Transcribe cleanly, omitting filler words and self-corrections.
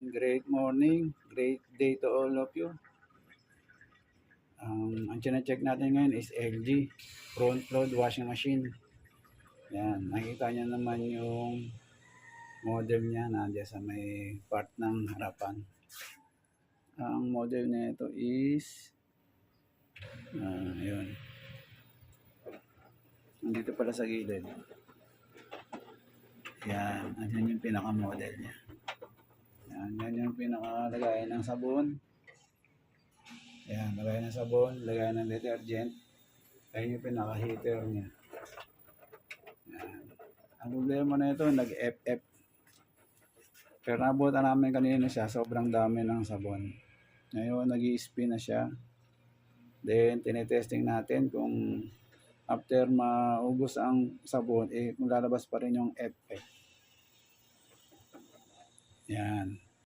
Great morning, great day to all of you. Ang check natin ngayon is LG front load washing machine. Yan, nakita niyo naman yung model niya nandiyan sa may part ng harapan. Ang model nito is yun. Nandito pala sa gilid. Yan, andyan yung pinaka-model niya. Yan yung pinakalagay ng sabon. Yan, lagay ng sabon, lagay ng detergent. Ayun yung pinaka-heater niya. Yan. Ang problema na ito, nag-FF. Pero nabutan namin kanina siya, sobrang dami ng sabon. Ngayon, nag-i-spin na siya. Then, tinetesting natin kung after maubos ang sabon, kung lalabas pa rin yung FF. Yan.